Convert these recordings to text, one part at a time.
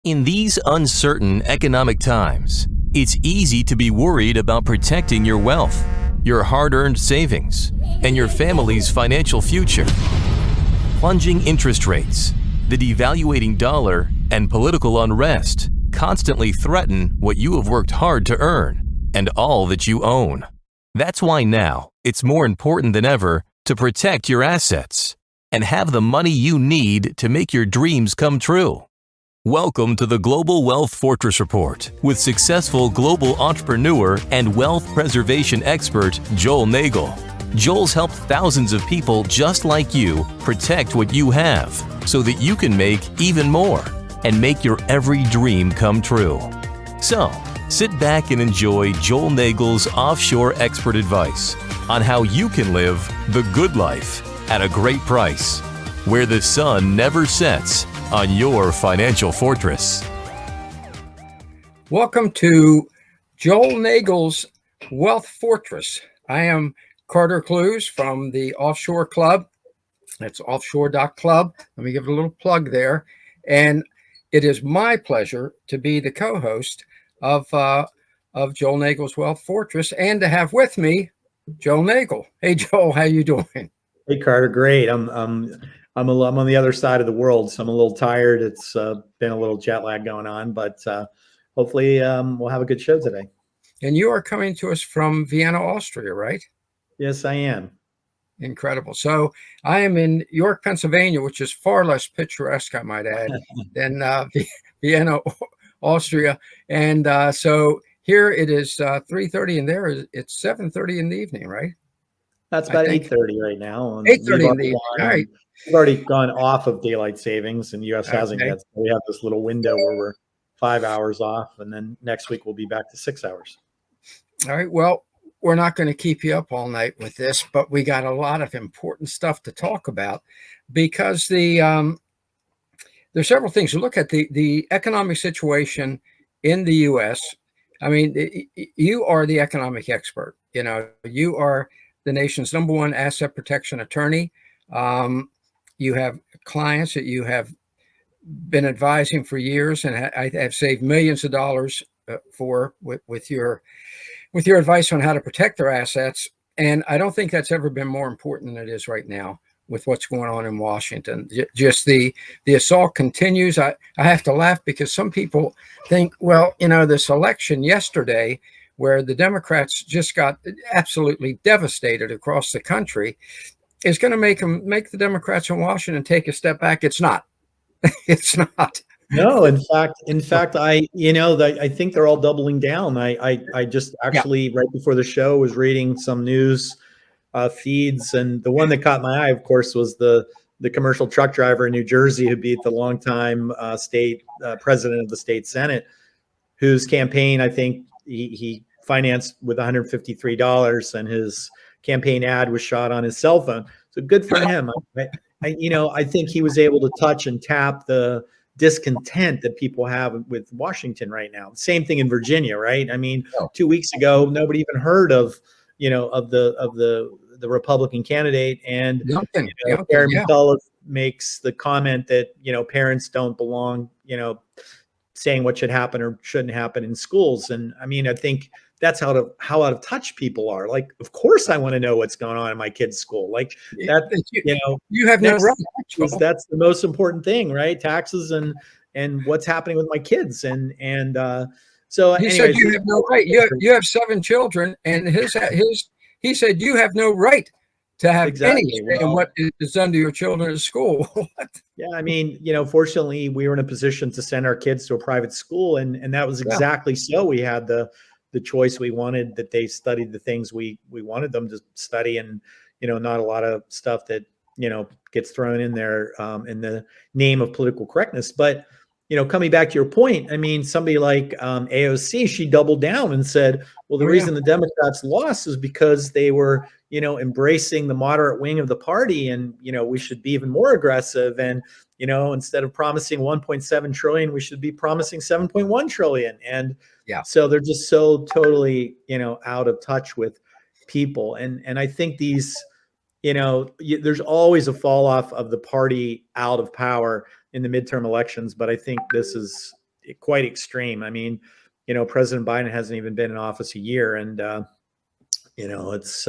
In these uncertain economic times, it's easy to be worried about protecting your wealth, your hard-earned savings, and your family's financial future. Plunging interest rates, the devaluating dollar, and political unrest constantly threaten what you have worked hard to earn and all that you own. That's why now it's more important than ever to protect your assets and have the money you need to make your dreams come true. Welcome to the Global Wealth Fortress Report with successful global entrepreneur and wealth preservation expert Joel Nagel. Joel's helped thousands of people just like you protect what you have so that you can make even more and make your every dream come true. So, sit back and enjoy Joel Nagel's offshore expert advice on how you can live the good life at a great price, where the sun never sets on your financial fortress. Welcome to Joel Nagel's Wealth Fortress. I am Carter Clews from the Offshore Club. That's offshore.club. Let me give it a little plug there. And it is my pleasure to be the co-host of Joel Nagel's Wealth Fortress and to have with me Joel Nagel. Hey, Joel, how you doing? Hey, Carter, great. I'm on the other side of the world, so I'm a little tired. It's been a little jet lag going on, but hopefully we'll have a good show today. And you are coming to us from Vienna, Austria, right? Yes, I am. Incredible. So I am in York, Pennsylvania, which is far less picturesque, I might add, than Vienna, Austria. And so here it is 3:30, and there it's 7:30 in the evening, right? That's about 8:30 right now. 8:30 in the evening. All right. We've already gone off of daylight savings, and U.S. hasn't yet. So we have this little window where we're 5 hours off, and then next week we'll be back to 6 hours. All right. Well, we're not going to keep you up all night with this, but we got a lot of important stuff to talk about because there's several things to look at. The economic situation in the U.S. I mean, you are the economic expert. You know, you are the nation's number one asset protection attorney. You have clients that you have been advising for years, and I have saved millions of dollars with your advice on how to protect their assets. And I don't think that's ever been more important than it is right now with what's going on in Washington. Just the assault continues. I have to laugh because some people think, well, you know, this election yesterday where the Democrats just got absolutely devastated across the country is going to make the Democrats in Washington take a step back. It's not. It's not. No, in fact, I think they're all doubling down. I just actually right before the show was reading some news feeds, and the one that caught my eye, of course, was the commercial truck driver in New Jersey who beat the longtime state president of the state Senate, whose campaign I think he financed with $153, and his campaign ad was shot on his cell phone. So good for him. I think he was able to touch and tap the discontent that people have with Washington right now. Same thing in Virginia, right? I mean, 2 weeks ago, nobody even heard of the Republican candidate, and Aaron McCullough makes the comment that parents don't belong, saying what should happen or shouldn't happen in schools. And I mean, I think that's how out of touch people are. Like, of course I want to know what's going on in my kid's school. Like that, you have no right. That's the most important thing, right? Taxes and what's happening with my kids. And so he said you have no right. You have 7 children, and he said you have no right to have any say in what is done to your children at school. Yeah, I mean, fortunately, we were in a position to send our kids to a private school, and that was exactly so. We had the choice we wanted, that they studied the things we wanted them to study, and not a lot of stuff that gets thrown in there in the name of political correctness. But coming back to your point, I mean, somebody like AOC, she doubled down and said, well, the reason the Democrats lost is because they were embracing the moderate wing of the party, and we should be even more aggressive, and instead of promising 1.7 trillion, we should be promising 7.1 trillion. And so they're just so totally out of touch with people, and I think these there's always a fall off of the party out of power in the midterm elections, but I think this is quite extreme. I mean, President Biden hasn't even been in office a year, and it's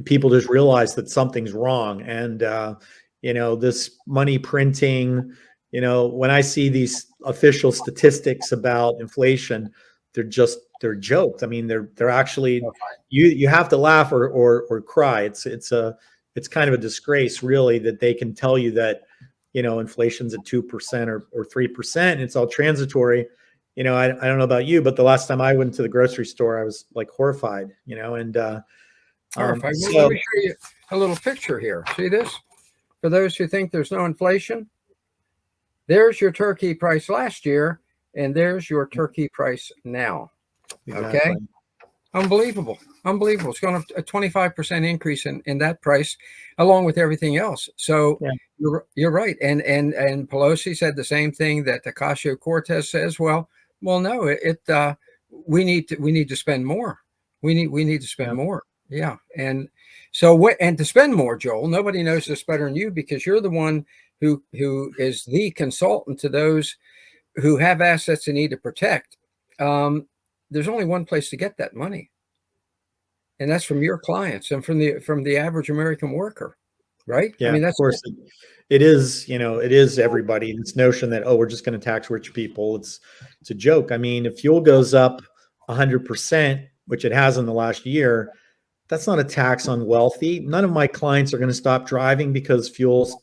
people just realize that something's wrong. And this money printing, when I see these official statistics about inflation, they're jokes. I mean, they're actually, you have to laugh or cry. It's kind of a disgrace, really, that they can tell you that inflation's at 2% or 3%. And it's all transitory. I don't know about you, but the last time I went to the grocery store, I was like horrified. And horrified. So, let me show you a little picture here. See this? For those who think there's no inflation, there's your turkey price last year, and there's your turkey price now. exactly. Okay. Unbelievable. It's going to a 25% increase in that price, along with everything else. So Yeah. you're right. And Pelosi said the same thing that Ocasio-Cortez says. Well, no, we need to spend more. We need to spend more. Yeah. And so and to spend more, Joel, nobody knows this better than you, because you're the one who is the consultant to those who have assets they need to protect. There's only one place to get that money, and that's from your clients and from the average American worker, right? Yeah, I mean, of course it is. It is everybody. This notion that, we're just going to tax rich people, it's a joke. I mean, if fuel goes up 100%, which it has in the last year, that's not a tax on wealthy. None of my clients are going to stop driving because fuel's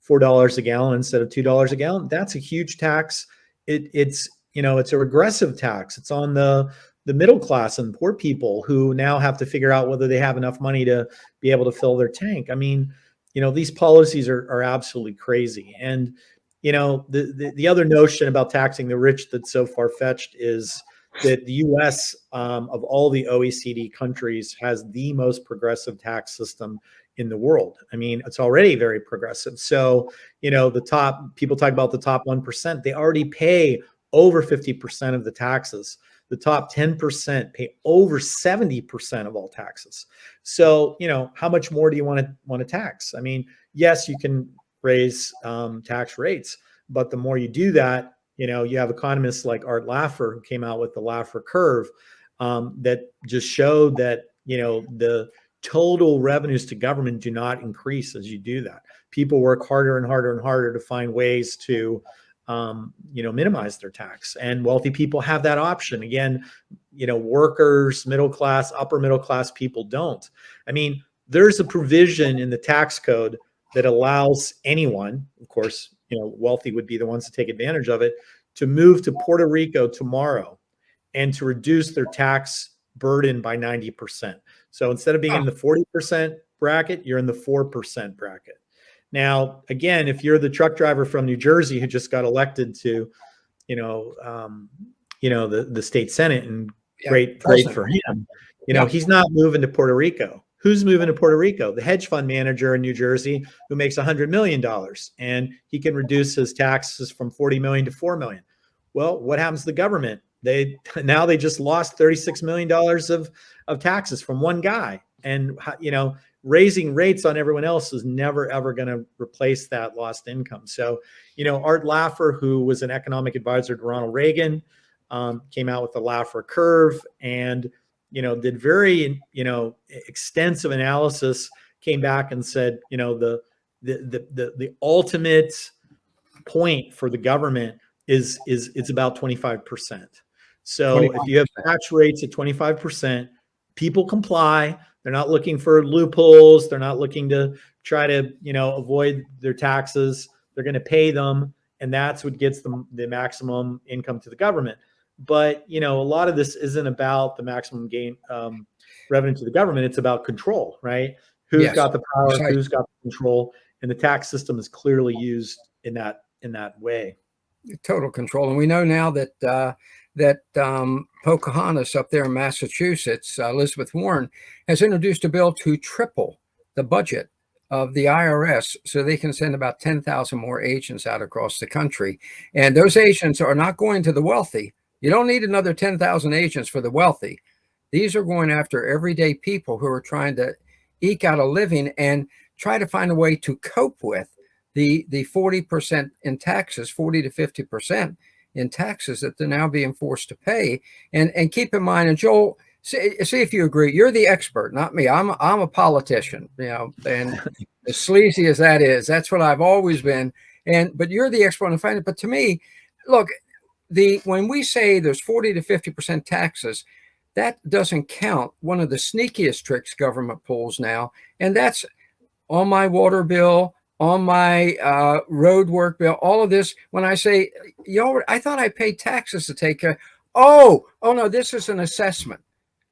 $4 a gallon instead of $2 a gallon. That's a huge tax. It's a regressive tax. It's on the middle class and poor people who now have to figure out whether they have enough money to be able to fill their tank. I mean, these policies are absolutely crazy. And, the other notion about taxing the rich that's so far-fetched is that the U.S. Of all the OECD countries has the most progressive tax system in the world. I mean, it's already very progressive. So, people talk about the top 1%, they already pay over 50% of the taxes. The top 10% pay over 70% of all taxes. So, how much more do you want to tax? I mean, yes, you can raise tax rates, but the more you do that, you have economists like Art Laffer, who came out with the Laffer curve, that just showed that, the total revenues to government do not increase as you do that. People work harder and harder and harder to find ways to minimize their tax, and wealthy people have that option. Again, workers, middle class, upper middle class people don't. I mean, there's a provision in the tax code that allows anyone, of course, wealthy would be the ones to take advantage of it, to move to Puerto Rico tomorrow and to reduce their tax burden by 90%. So instead of being in the 40% bracket, you're in the 4% bracket. Now, again, if you're the truck driver from New Jersey who just got elected to, the state Senate, and great for him, he's not moving to Puerto Rico. Who's moving to Puerto Rico? The hedge fund manager in New Jersey who makes $100 million, and he can reduce his taxes from $40 million to $4 million. Well, what happens to the government? They just lost $36 million of taxes from one guy. And, raising rates on everyone else is never, ever going to replace that lost income. So, Art Laffer, who was an economic advisor to Ronald Reagan, came out with the Laffer curve and, did very, extensive analysis, came back and said, the ultimate point for the government is about 25%. So 25%. If you have tax rates at 25%, people comply. They're not looking for loopholes. They're not looking to try to, avoid their taxes. They're going to pay them. And that's what gets them the maximum income to the government. But, a lot of this isn't about the maximum gain revenue to the government. It's about control, right? Who's got the power, who's got the control. And the tax system is clearly used in that way. Total control. And we know now that Pocahontas up there in Massachusetts, Elizabeth Warren, has introduced a bill to triple the budget of the IRS so they can send about 10,000 more agents out across the country. And those agents are not going to the wealthy. You don't need another 10,000 agents for the wealthy. These are going after everyday people who are trying to eke out a living and try to find a way to cope with the 40% in taxes, 40 to 50%. in taxes that they're now being forced to pay. And keep in mind, and Joel, see if you agree. You're the expert, not me. I'm a politician, and as sleazy as that is, that's what I've always been. But you're the expert on finance. But to me, look, when we say there's 40 to 50% taxes, that doesn't count one of the sneakiest tricks government pulls now, and that's on my water bill, on my road work bill, all of this. When I say, I thought I paid taxes to take care. Oh no, this is an assessment.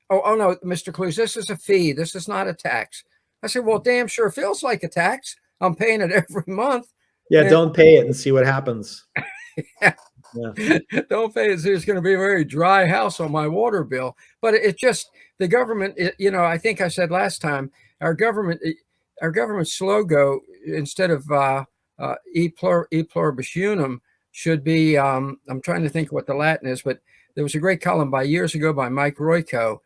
Oh no, Mr. Clews, this is a fee. This is not a tax. I said, well, damn sure feels like a tax. I'm paying it every month. Yeah, don't pay it and see what happens. Yeah. Don't pay it. There's going to be a very dry house on my water bill. But it's just the government. I think I said last time, our government's slogan, instead of e pluribus unum, should be. I'm trying to think what the Latin is, but there was a great column years ago by Mike Royko.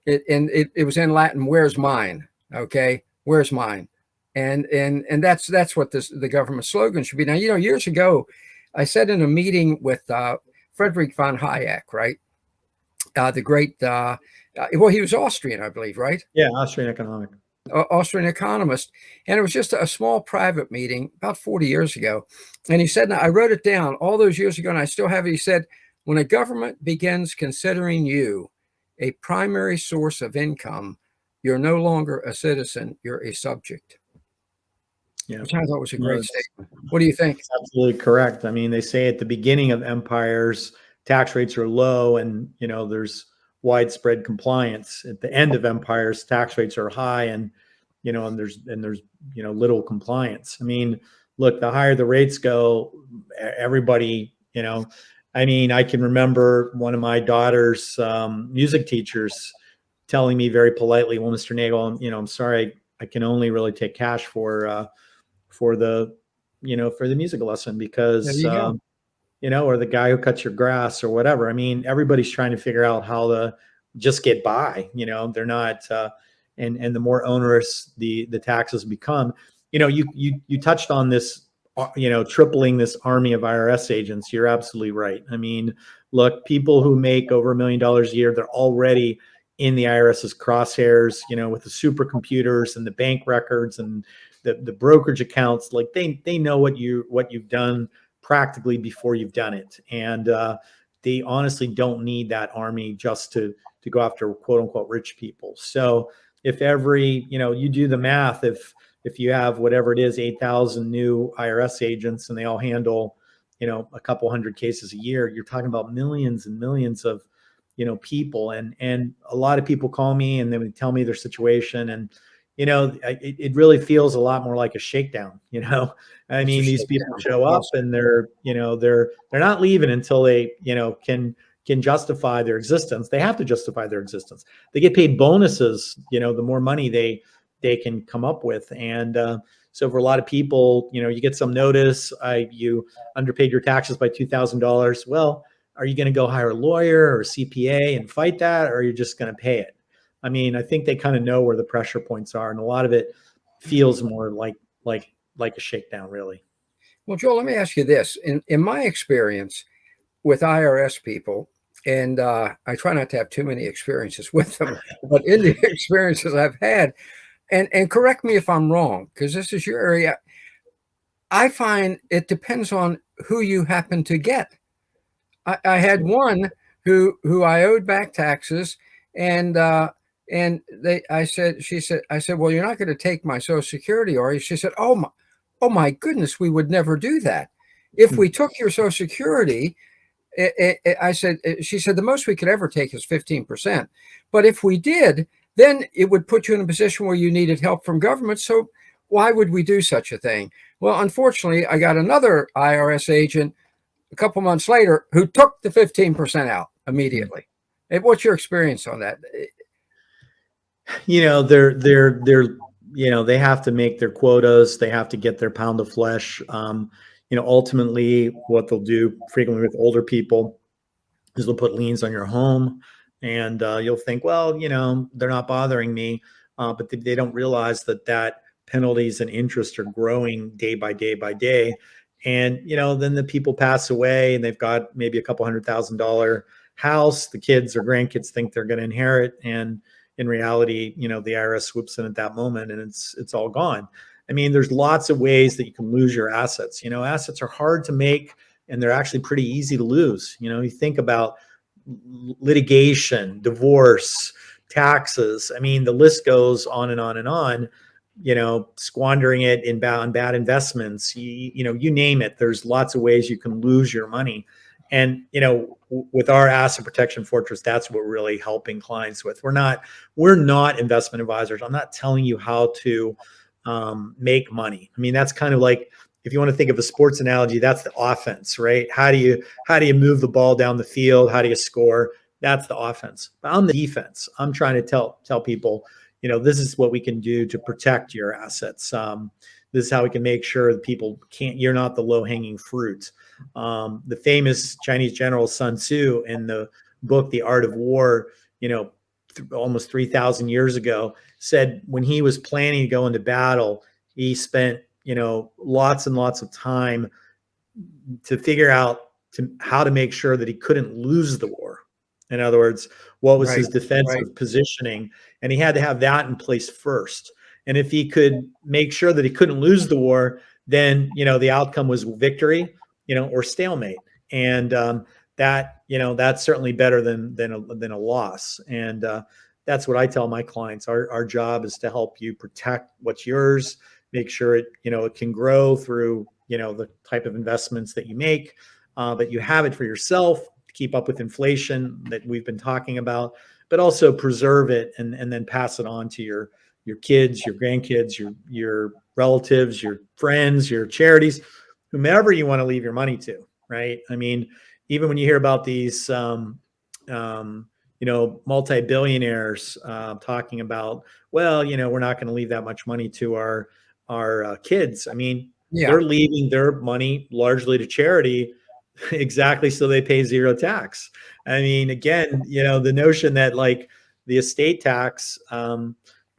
It was in Latin. Where's mine? Okay, where's mine? And that's what the government slogan should be. Now, years ago, I said in a meeting with Friedrich von Hayek, right? The great, he was Austrian, I believe, right? Yeah, Austrian economist. And it was just a small private meeting about 40 years ago. And he said, I wrote it down all those years ago, and I still have it. He said, when a government begins considering you a primary source of income, you're no longer a citizen, you're a subject. Yeah, which I thought was a great statement. What do you think? Absolutely correct. I mean, they say at the beginning of empires, tax rates are low and, there's widespread compliance. At the end of empires, tax rates are high and, and there's little compliance. I mean, look, the higher the rates go, everybody, I can remember one of my daughter's music teachers telling me very politely, well, Mr. Nagel, I'm sorry, I can only really take cash for the music lesson because, or the guy who cuts your grass or whatever. I mean, everybody's trying to figure out how to just get by, they're not, and the more onerous the taxes become, you touched on this, tripling this army of IRS agents. You're absolutely right. I mean, look, people who make over $1 million a year, they're already in the IRS's crosshairs, with the supercomputers and the bank records and the brokerage accounts. Like they know what you've done practically before you've done it. And they honestly don't need that army just to go after quote unquote rich people. So if you do the math, if you have whatever it is, 8,000 new IRS agents and they all handle, a couple hundred cases a year, you're talking about millions and millions of, people. And a lot of people call me and they would tell me their situation. And, it really feels a lot more like a shakedown, I mean, these people show up and they're not leaving until they, can justify their existence. They have to justify their existence. They get paid bonuses, the more money they can come up with. And so for a lot of people, you get some notice, you underpaid your taxes by $2,000. Well, are you going to go hire a lawyer or a CPA and fight that, or are you just going to pay it? I mean, I think they kind of know where the pressure points are, and a lot of it feels more like a shakedown, really. Well, Joel, let me ask you this. In my experience with IRS people, and I try not to have too many experiences with them, but in the experiences I've had, and correct me if I'm wrong, because this is your area, I find it depends on who you happen to get. I had one who I owed back taxes, and I said, well, you're not going to take my Social Security, are you? She said, oh my goodness, we would never do that. If we took your Social Security, she said, the most we could ever take is 15%. But if we did, then it would put you in a position where you needed help from government. So why would we do such a thing? Well, unfortunately, I got another IRS agent a couple months later who took the 15% out immediately. What's your experience on that? They have to make their quotas. They have to get their pound of flesh. Ultimately what they'll do frequently with older people is they'll put liens on your home, and you'll think, well, they're not bothering me. But they don't realize that penalties and interest are growing day by day by day. And, then the people pass away and they've got maybe a couple $100,000 house. The kids or grandkids think they're going to inherit. And in reality, the IRS swoops in at that moment and it's all gone. I mean, there's lots of ways that you can lose your assets. Assets are hard to make and they're actually pretty easy to lose. You think about litigation, divorce, taxes. I mean, the list goes on and on and on. Squandering it in bad investments, you name it. There's lots of ways you can lose your money. And, with our asset protection fortress, that's what we're really helping clients with. We're not investment advisors. I'm not telling you how to make money. I mean, that's kind of like, if you want to think of a sports analogy, that's the offense, right? How do you move the ball down the field? How do you score? That's the offense. But on the defense, I'm trying to tell people, this is what we can do to protect your assets. This is how we can make sure that you're not the low hanging fruit. The famous Chinese general Sun Tzu in the book, The Art of War, almost 3,000 years ago, said when he was planning to go into battle, he spent, lots and lots of time to figure out how to make sure that he couldn't lose the war. In other words, what was his defensive positioning? And he had to have that in place first. And if he could make sure that he couldn't lose the war, then, the outcome was victory, or stalemate. And that's certainly better than a loss. And that's what I tell my clients. Our job is to help you protect what's yours, make sure it can grow through, the type of investments that you make, but you have it for yourself, keep up with inflation that we've been talking about, but also preserve it and then pass it on to your kids, your grandkids, your relatives, your friends, your charities, whomever you want to leave your money to, right? I mean, even when you hear about these, multi-billionaires talking about, well, we're not going to leave that much money to our kids. I mean, they're leaving their money largely to charity exactly so they pay zero tax. I mean, again, the notion that like the estate tax,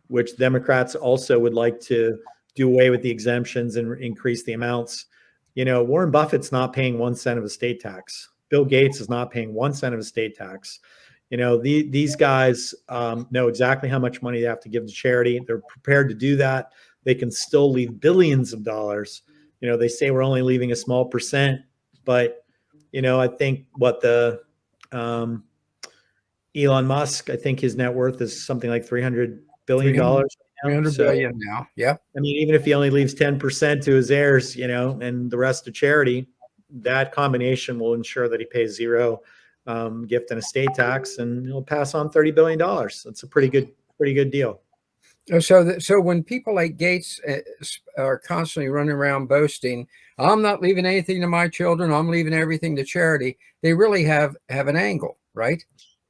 which Democrats also would like to do away with the exemptions and increase the amounts. Warren Buffett's not paying 1 cent of estate tax. Bill Gates is not paying 1 cent of estate tax. These guys know exactly how much money they have to give to charity. They're prepared to do that. They can still leave billions of dollars. They say we're only leaving a small percent, but I think what the Elon Musk, I think his net worth is something like $300 billion. $300 billion now. Yep. I mean, even if he only leaves 10% to his heirs, and the rest to charity, that combination will ensure that he pays zero gift and estate tax, and he'll pass on $30 billion. That's a pretty good deal. So when people like Gates are constantly running around boasting, I'm not leaving anything to my children, I'm leaving everything to charity, they really have an angle, right?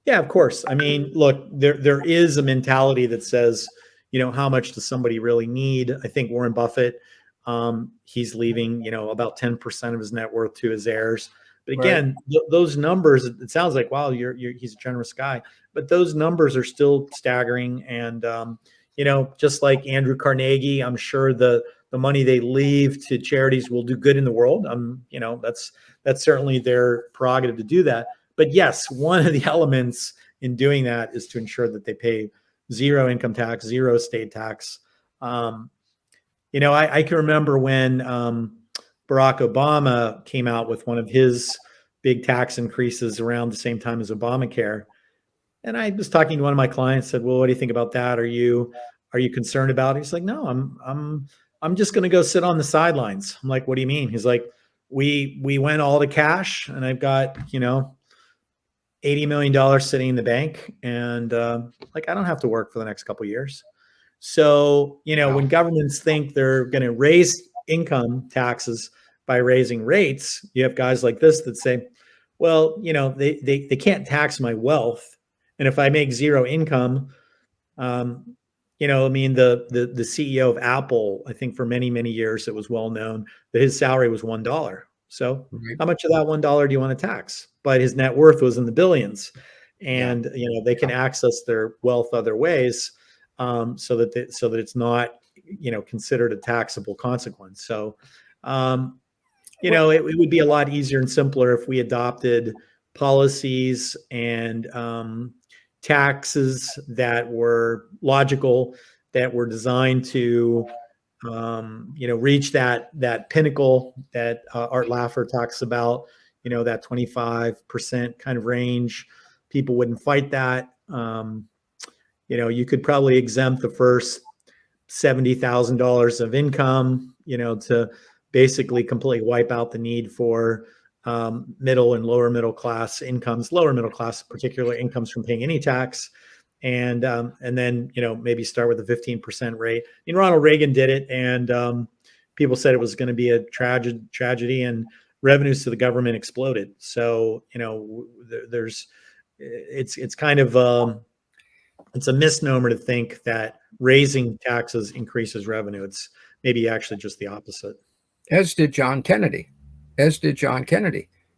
Yeah, of course. I mean, look, there is a mentality that says, how much does somebody really need? I think Warren Buffett, he's leaving, about 10% of his net worth to his heirs. But again, those numbers, it sounds like, wow, he's a generous guy, but those numbers are still staggering. And, just like Andrew Carnegie, I'm sure the money they leave to charities will do good in the world. That's certainly their prerogative to do that. But yes, one of the elements in doing that is to ensure that they pay zero income tax, zero state tax. I can remember when Barack Obama came out with one of his big tax increases around the same time as Obamacare. And I was talking to one of my clients, said, well, what do you think about that? Are you concerned about it? He's like, no, I'm just going to go sit on the sidelines. I'm like, what do you mean? He's like, we went all to cash and I've got, $80 million sitting in the bank. And I don't have to work for the next couple of years. So, when governments think they're going to raise income taxes by raising rates, you have guys like this that say, well, they can't tax my wealth. And if I make zero income, the CEO of Apple, I think for many, many years, it was well known that his salary was $1. So how much of that $1 do you want to tax? But his net worth was in the billions. And, they can access their wealth other ways so that it's not, considered a taxable consequence. So, it would be a lot easier and simpler if we adopted policies and taxes that were logical, that were designed to reach that pinnacle that Art Laffer talks about, that 25% kind of range. People wouldn't fight that. You could probably exempt the first $70,000 of income, to basically completely wipe out the need for middle and lower middle class incomes, lower middle class particular incomes from paying any tax. And then, maybe start with a 15% rate. Ronald Reagan did it, and people said it was going to be a tragedy, and revenues to the government exploded. So, it's kind of, it's a misnomer to think that raising taxes increases revenue. It's maybe actually just the opposite. As did John Kennedy.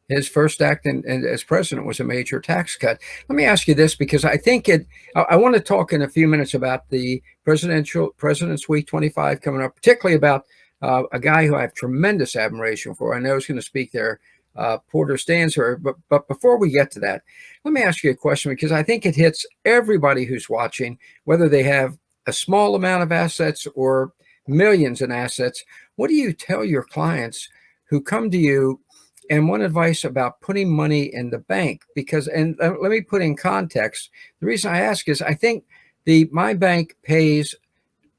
His first act as president was a major tax cut. Let me ask you this, because I think I want to talk in a few minutes about the President's Week 25 coming up, particularly about a guy who I have tremendous admiration for. I know he's going to speak there, Porter Stansberg. But before we get to that, let me ask you a question, because I think it hits everybody who's watching, whether they have a small amount of assets or millions in assets. What do you tell your clients who come to you and want advice about putting money in the bank? Because, and let me put in context, the reason I ask is I think my bank pays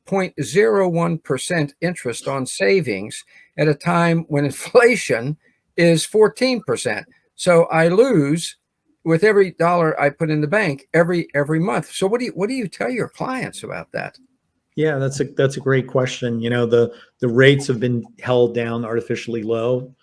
0.01% interest on savings at a time when inflation is 14%. So I lose with every dollar I put in the bank every month. So what do you tell your clients about that? Yeah, that's a great question. The rates have been held down artificially low.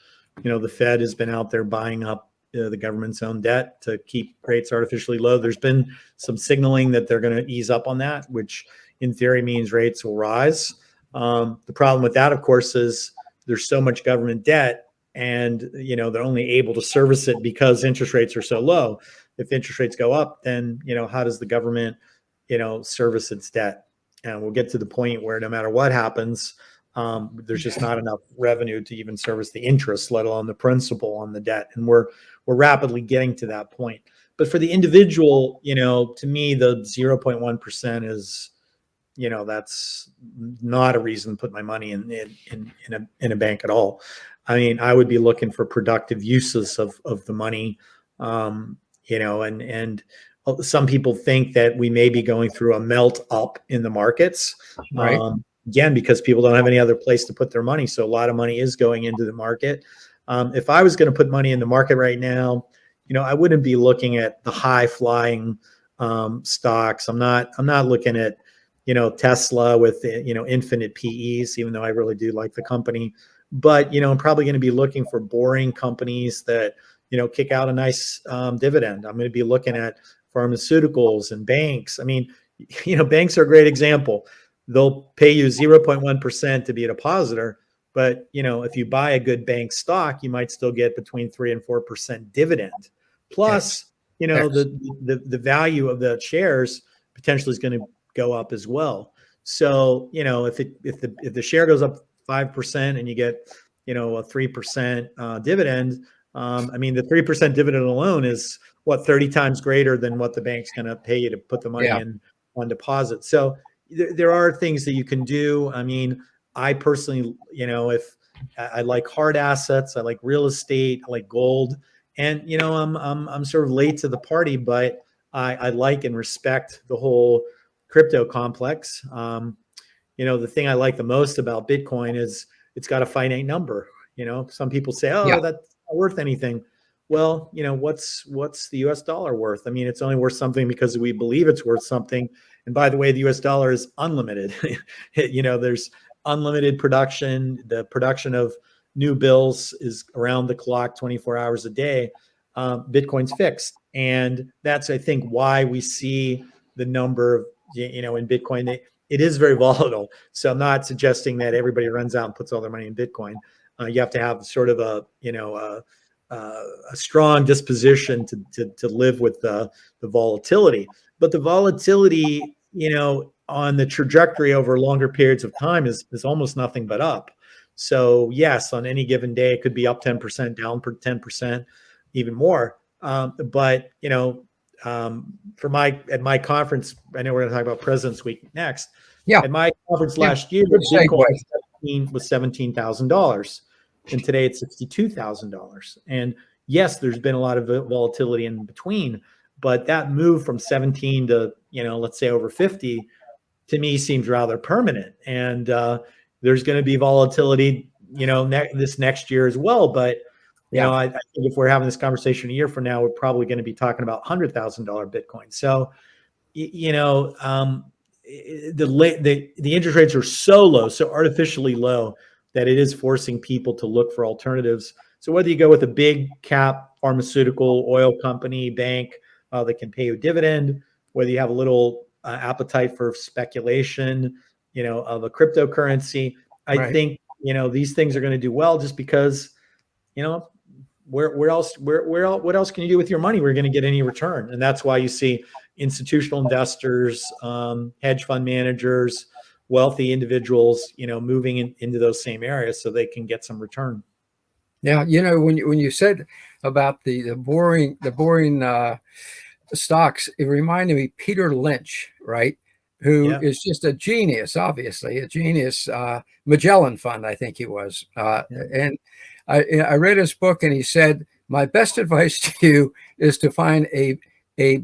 The Fed has been out there buying up the government's own debt to keep rates artificially low. There's been some signaling that they're going to ease up on that, which in theory means rates will rise. The problem with that, of course, is there's so much government debt, and they're only able to service it because interest rates are so low. If interest rates go up, then how does the government service its debt? And we'll get to the point where no matter what happens, there's just not enough revenue to even service the interest, let alone the principal on the debt. And we're rapidly getting to that point. But for the individual, to me, the 0.1% is, that's not a reason to put my money in a bank at all. I mean, I would be looking for productive uses of the money, and some people think that we may be going through a melt up in the markets. Right. Again, because people don't have any other place to put their money. So a lot of money is going into the market. If I was going to put money in the market right now, I wouldn't be looking at the high flying stocks. I'm not looking at, Tesla with, infinite PEs, even though I really do like the company. But, I'm probably going to be looking for boring companies that, kick out a nice dividend. I'm going to be looking at pharmaceuticals and banks. I mean, banks are a great example. They'll pay you 0.1% to be a depositor, but if you buy a good bank stock, you might still get between 3 and 4% dividend. Plus, the value of the shares potentially is going to go up as well. So, if the share goes up 5% and you get, a 3% dividend, I mean, the 3% dividend alone is 30 times greater than what the bank's going to pay you to put the money in on deposit. So there are things that you can do. I mean, I personally, if I like hard assets, I like real estate, I like gold, and I'm sort of late to the party, but I like and respect the whole crypto complex. The thing I like the most about Bitcoin is it's got a finite number. Some people say, that's not worth anything. Well, what's the US dollar worth? I mean, it's only worth something because we believe it's worth something. And by the way, the US dollar is unlimited. There's unlimited production. The production of new bills is around the clock, 24 hours a day. Bitcoin's fixed. And that's, I think, why we see the number of, in Bitcoin, it is very volatile. So I'm not suggesting that everybody runs out and puts all their money in Bitcoin. You have to have sort of a strong disposition to live with the volatility. But the volatility, on the trajectory over longer periods of time is almost nothing but up. So yes, on any given day, it could be up 10%, down 10%, even more. But at my conference, I know we're going to talk about President's Week next. Yeah. At my conference Yeah. last year, Good Bitcoin segue. was $17,000, and today it's $62,000. And yes, there's been a lot of volatility in between, but that move from 17 to let's say over 50, to me seems rather permanent. And there's going to be volatility, this next year as well. But I think if we're having this conversation a year from now, we're probably going to be talking about $100,000 Bitcoin. So, the interest rates are so low, so artificially low, that it is forcing people to look for alternatives. So whether you go with a big cap pharmaceutical, oil company, bank that can pay you a dividend, whether you have a little appetite for speculation, of a cryptocurrency, I think these things are going to do well, just because what else can you do with your money? We're going to get any return. And that's why you see institutional investors, hedge fund managers, wealthy individuals, moving into those same areas so they can get some return. Yeah. When you said about the boring stocks, it reminded me Peter Lynch, right? Who is just a genius, obviously a genius. Magellan Fund, I think he was. And I read his book, and he said, my best advice to you is to find a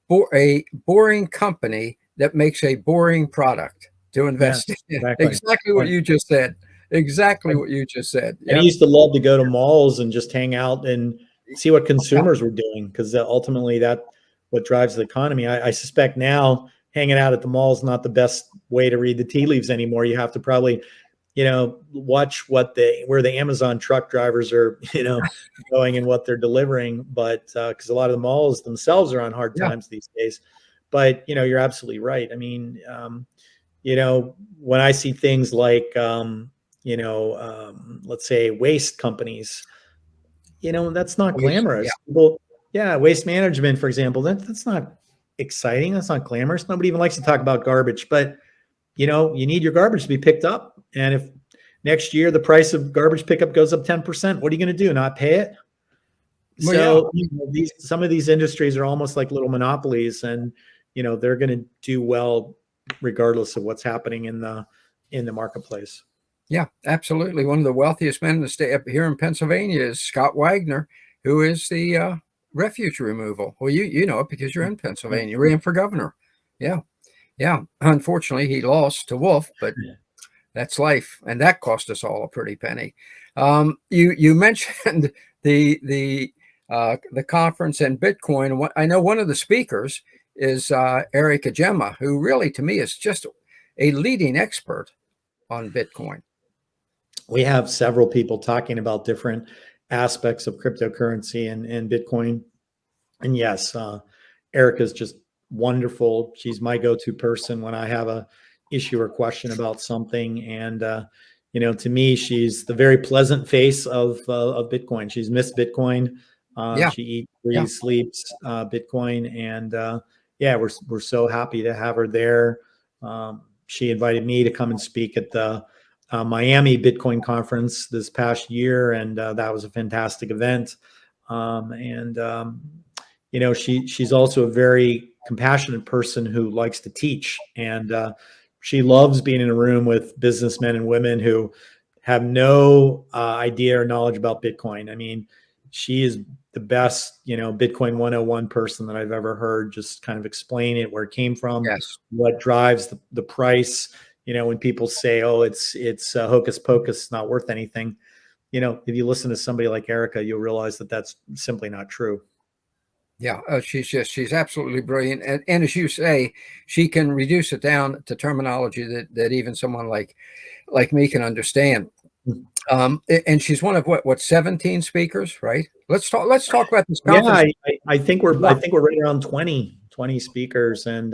boring company that makes a boring product to invest in. Exactly what you just said. Exactly what you just said. And I used to love to go to malls and just hang out and see what consumers were doing, because ultimately that's what drives the economy. I suspect now hanging out at the mall is not the best way to read the tea leaves anymore. You have to probably watch where the Amazon truck drivers are, going and what they're delivering. But because a lot of the malls themselves are on hard times these days. But you're absolutely right. I mean, when I see things like let's say waste companies, that's not glamorous. People, waste management, for example, that's not exciting. That's not glamorous. Nobody even likes to talk about garbage, but you need your garbage to be picked up. And if next year the price of garbage pickup goes up 10%, what are you going to do? Not pay it? So some of these industries are almost like little monopolies, and they're going to do well regardless of what's happening in the marketplace. Yeah, absolutely. One of the wealthiest men in the state up here in Pennsylvania is Scott Wagner, who is the refuge removal. Well, you know it because you're in Pennsylvania. You ran for governor. Yeah. Unfortunately, he lost to Wolf, but that's life, and that cost us all a pretty penny. You mentioned the conference and Bitcoin. I know one of the speakers is Eric Ajema, who really, to me, is just a leading expert on Bitcoin. We have several people talking about different aspects of cryptocurrency and Bitcoin. And yes, Erica's just wonderful. She's my go-to person when I have a issue or question about something. And, to me, she's the very pleasant face of Bitcoin. She's Miss Bitcoin. She eats, breathes, sleeps Bitcoin. And we're so happy to have her there. She invited me to come and speak at the Miami Bitcoin conference this past year, and that was a fantastic event. She's also a very compassionate person who likes to teach, and she loves being in a room with businessmen and women who have no idea or knowledge about Bitcoin. I mean, she is the best, Bitcoin 101 person that I've ever heard just kind of explain it, where it came from, what drives the price. When people say, oh, it's hocus pocus, it's not worth anything. If you listen to somebody like Erica, you'll realize that that's simply not true. Yeah, she's absolutely brilliant. And as you say, she can reduce it down to terminology that even someone like me can understand. And she's one of what 17 speakers, right? Let's talk about this conference. Yeah, I think we're right around 20 speakers, and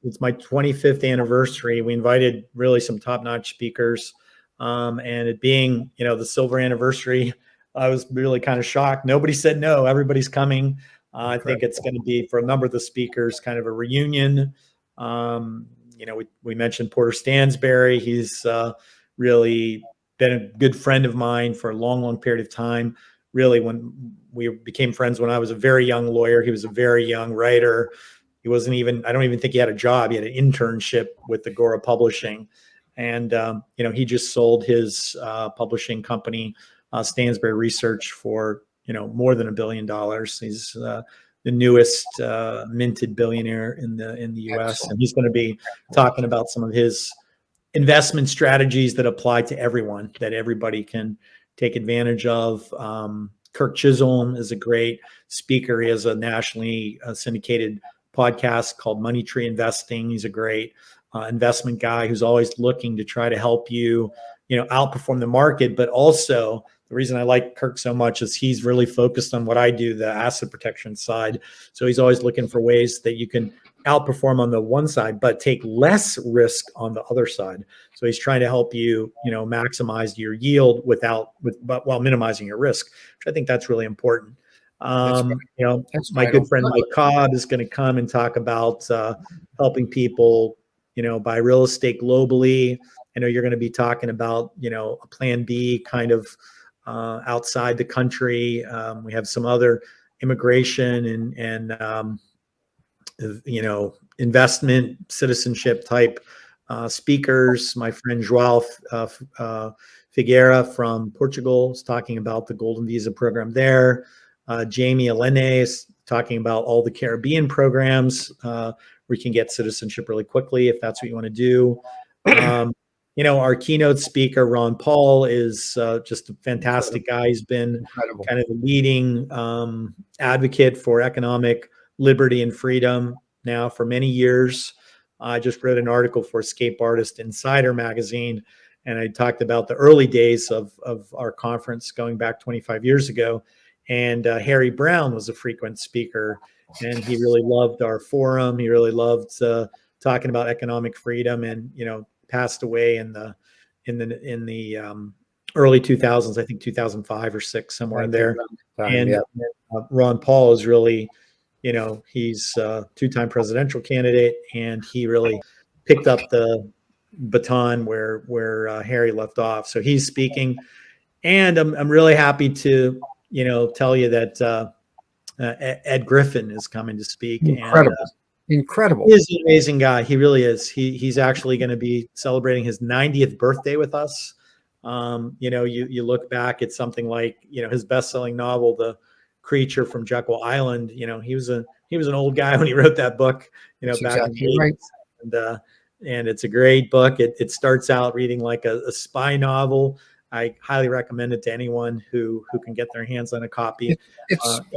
it's my 25th anniversary. We invited really some top-notch speakers, and it being the silver anniversary, I was really kind of shocked. Nobody said no. Everybody's coming. I think it's going to be, for a number of the speakers, kind of a reunion. We mentioned Porter Stansberry. He's really been a good friend of mine for a long, long period of time. Really, when we became friends when I was a very young lawyer, he was a very young writer. He wasn't even, I don't even think he had a job. He had an internship with Agora Publishing. And, he just sold his publishing company, Stansberry Research, for, more than $1 billion. He's the newest minted billionaire in the U.S. Excellent. And he's going to be talking about some of his investment strategies that apply to everyone, that everybody can take advantage of. Kirk Chisholm is a great speaker. He has a nationally syndicated podcast called Money Tree Investing. He's a great investment guy who's always looking to try to help you, outperform the market. But also, the reason I like Kirk so much is he's really focused on what I do, the asset protection side. So he's always looking for ways that you can outperform on the one side, but take less risk on the other side. So he's trying to help you, maximize your yield but while minimizing your risk, which I think that's really important. My good friend Mike Cobb is going to come and talk about helping people, buy real estate globally. I know you're going to be talking about, a plan B kind of outside the country. We have some other immigration and investment citizenship type speakers. My friend Joel Figueira from Portugal is talking about the Golden Visa program there. Jamie Elene is talking about all the Caribbean programs where you can get citizenship really quickly if that's what you want to do. Our keynote speaker, Ron Paul, is just a fantastic guy. He's been kind of the leading advocate for economic liberty and freedom now for many years. I just read an article for Escape Artist Insider magazine, and I talked about the early days of our conference going back 25 years ago. And Harry Brown was a frequent speaker, and he really loved our forum. He really loved talking about economic freedom, and passed away in the early 2000s, I think 2005 or 6, somewhere in there. Ron Paul is really, he's a 2-time presidential candidate, and he really picked up the baton where Harry left off. So he's speaking, and I'm really happy to tell you that Ed Griffin is coming to speak. Incredible. He's an amazing guy. He really is. He's actually going to be celebrating his 90th birthday with us. You look back at something like, his best-selling novel, The Creature from Jekyll Island. He was an old guy when he wrote that book, That's back exactly in the 80s. right. And it's a great book. It starts out reading like a spy novel. I highly recommend it to anyone who can get their hands on a copy.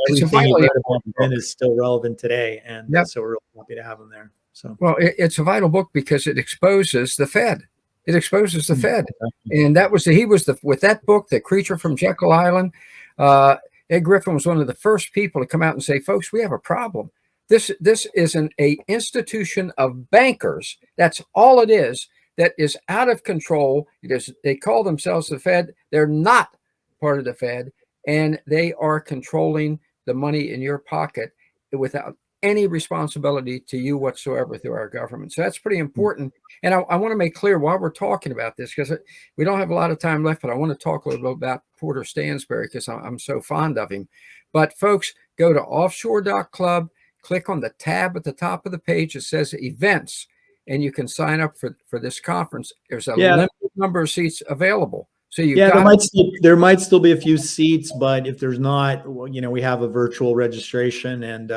Everything he wrote about then is still relevant today, and so we're really happy to have him there. So, well, it's a vital book because it exposes the Fed. It exposes the Fed, and with that book, The Creature from Jekyll Island. Ed Griffin was one of the first people to come out and say, "Folks, we have a problem. This is an institution of bankers. That's all it is. That is out of control. They call themselves the Fed. They're not part of the Fed, and they are controlling the money in your pocket without any responsibility to you whatsoever through our government." So that's pretty important. And I want to make clear while we're talking about this, because we don't have a lot of time left, but I want to talk a little bit about Porter Stansberry because I'm so fond of him. But folks, go to offshore.club, click on the tab at the top of the page that says events, and you can sign up for this conference. There's a limited number of seats available. So there might still be a few seats, but if there's not, we have a virtual registration, and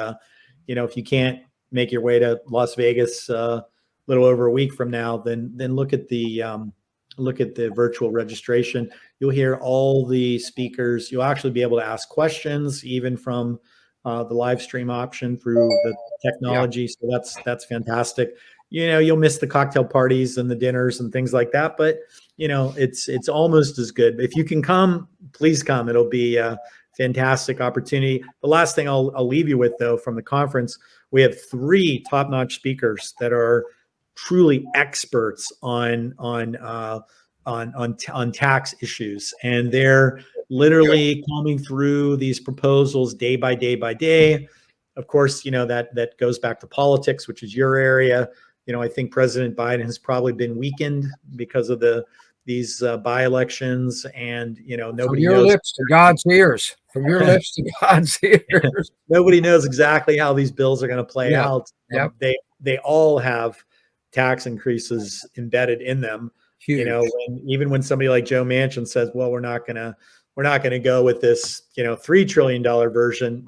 if you can't make your way to Las Vegas a little over a week from now, then look at the virtual registration. You'll hear all the speakers. You'll actually be able to ask questions even from the live stream option through the technology. So that's fantastic. You'll miss the cocktail parties and the dinners and things like that, but it's almost as good. If you can come, please come. It'll be a fantastic opportunity. The last thing I'll leave you with, though, from the conference, we have 3 top-notch speakers that are truly experts on tax issues, and they're literally coming through these proposals day by day by day. Of course, that goes back to politics, which is your area. I think President Biden has probably been weakened because of the these by-elections, and From nobody your knows. lips to God's ears. From your lips to God's ears. Nobody knows exactly how these bills are going to play out. Yep. They all have tax increases embedded in them. Huge. Even when somebody like Joe Manchin says, "Well, we're not going to go with this, $3 trillion version.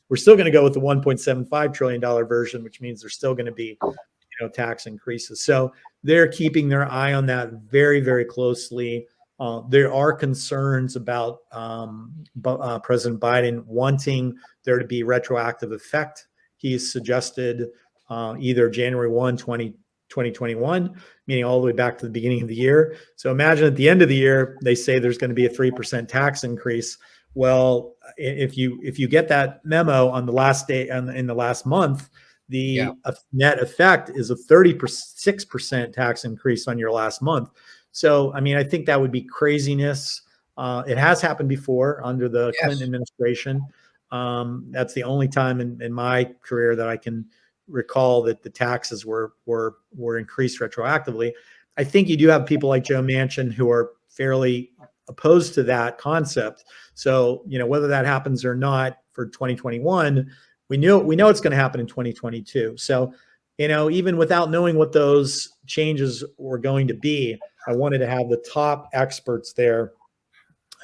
We're still going to go with the $1.75 trillion version," which means there's still going to be, tax increases. So they're keeping their eye on that very, very closely. There are concerns about President Biden wanting there to be retroactive effect. He's suggested either January 1, 2021, meaning all the way back to the beginning of the year. So imagine at the end of the year, they say there's going to be a 3% tax increase. Well, if you get that memo on the last day in the last month, the net effect is a 36% tax increase on your last month. So, I mean, I think that would be craziness. It has happened before under the Clinton administration. That's the only time in my career that I can recall that the taxes were increased retroactively. I think you do have people like Joe Manchin who are fairly opposed to that concept. So, whether that happens or not for 2021, we know it's going to happen in 2022. So, even without knowing what those changes were going to be, I wanted to have the top experts there.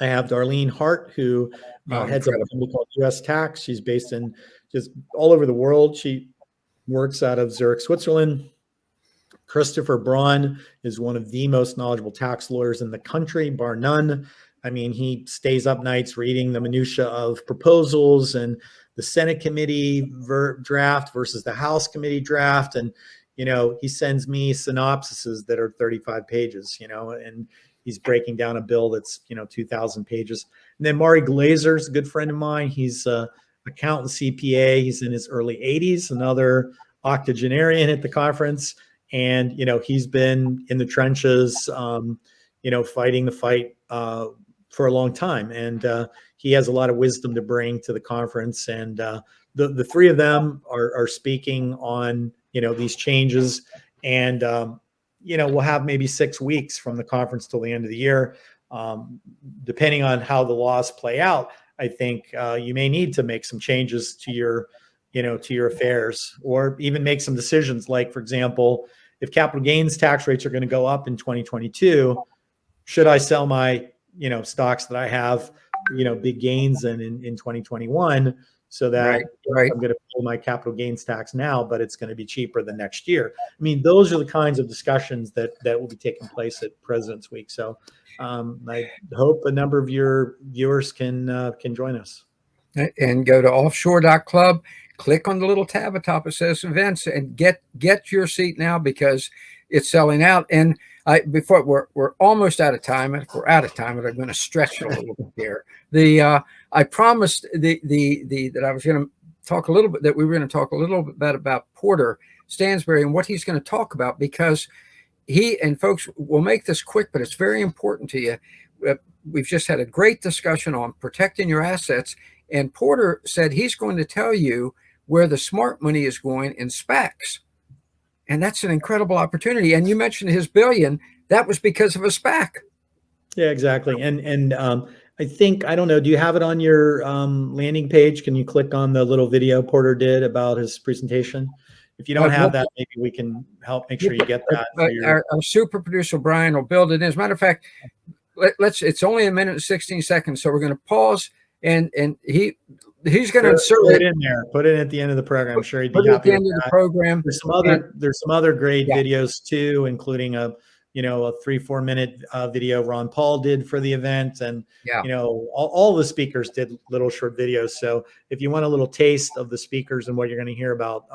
I have Darlene Hart, who heads up a company called U.S. Tax. She's based in just all over the world. She works out of Zurich, Switzerland. Christopher Braun is one of the most knowledgeable tax lawyers in the country, bar none. I mean, he stays up nights reading the minutia of proposals and the Senate committee draft versus the House committee draft. And, he sends me synopsises that are 35 pages, and he's breaking down a bill that's, 2,000 pages. And then Mari Glazer is a good friend of mine. He's an accountant, CPA. He's in his early 80s, another octogenarian at the conference. And, he's been in the trenches, fighting the fight for a long time. And he has a lot of wisdom to bring to the conference. And the three of them are speaking on, these changes. And, we'll have maybe 6 weeks from the conference till the end of the year. Depending on how the laws play out, I think you may need to make some changes to your affairs, or even make some decisions. Like, for example, if capital gains tax rates are going to go up in 2022, should I sell my, stocks that I have, big gains in 2021, so that I'm going to pay my capital gains tax now, but it's going to be cheaper the next year. I mean, those are the kinds of discussions that will be taking place at President's Week. So I hope a number of your viewers can join us. And go to offshore.club, click on the little tab atop that says events, and get your seat now, because it's selling out. And before we're almost out of time. If we're out of time, but I'm going to stretch it a little bit here. I promised that I was going to talk a little bit, that we were going to talk a little bit about Porter Stansberry and what he's going to talk about, because folks, we'll make this quick, but it's very important to you. We've just had a great discussion on protecting your assets, and Porter said he's going to tell you where the smart money is going in SPACs. And that's an incredible opportunity. And you mentioned his $1 billion. That was because of a SPAC. Yeah, exactly. And I think, I don't know, do you have it on your landing page? Can you click on the little video Porter did about his presentation? If you don't have that, maybe we can help make sure you get that. Our super producer, Brian, will build it in. As a matter of fact, it's only 1 minute and 16 seconds. So we're going to pause, and he's going to insert it in there. Put it at the end of the program. I'm sure he'd be happy at the end of the program. There's some other great videos too, including a 3-4 minute video Ron Paul did for the event, and all the speakers did little short videos. So if you want a little taste of the speakers and what you're going to hear about,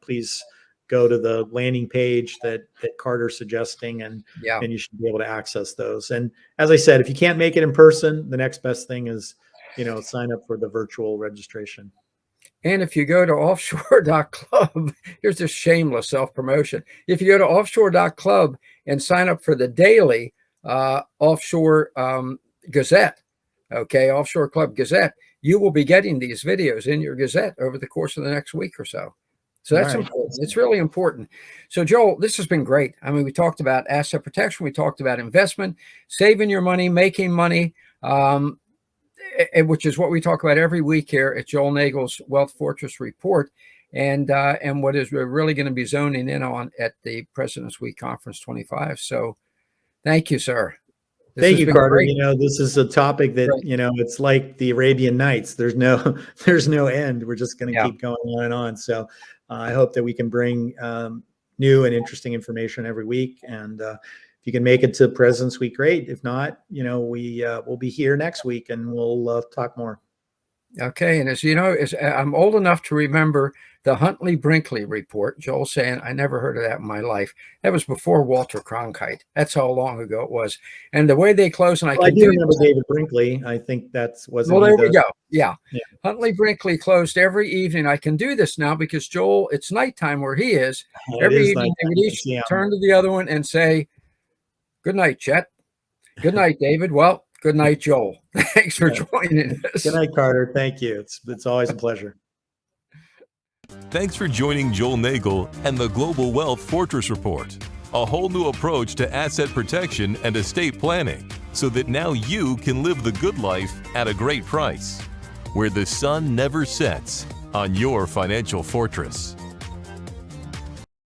please go to the landing page that Carter's suggesting, and you should be able to access those. And as I said, if you can't make it in person, the next best thing is sign up for the virtual registration. And if you go to offshore.club, here's this shameless self-promotion. If you go to offshore.club and sign up for the daily Offshore Gazette, Offshore Club Gazette, you will be getting these videos in your Gazette over the course of the next week or so. So that's All right. important. It's really important. So, Joel, this has been great. I mean, we talked about asset protection. We talked about investment, saving your money, making money, which is what we talk about every week here at Joel Nagel's Wealth Fortress Report, and what is we're really going to be zoning in on at the President's Week Conference 25. So thank you, sir. Thank you, Carter. Great. This is a topic that, it's like the Arabian Nights. There's no end. We're just going to keep going on and on. So I hope that we can bring new and interesting information every week. And if you can make it to President's Week, great. If not, we'll be here next week and we'll talk more. Okay. And as you know, I'm old enough to remember the Huntley-Brinkley report. Joel saying, I never heard of that in my life. That was before Walter Cronkite. That's how long ago it was. And the way they close, and I do remember David Brinkley. I think that's was. Well, there we go. Yeah. Huntley-Brinkley closed every evening. I can do this now because Joel, it's nighttime where he is. Every evening they would each turn to the other one and say, good night, Chet. Good night, David. Well, good night, Joel. Thanks for joining us. Good night, Carter. Thank you. It's always a pleasure. Thanks for joining Joel Nagel and the Global Wealth Fortress Report, a whole new approach to asset protection and estate planning, so that now you can live the good life at a great price, where the sun never sets on your financial fortress.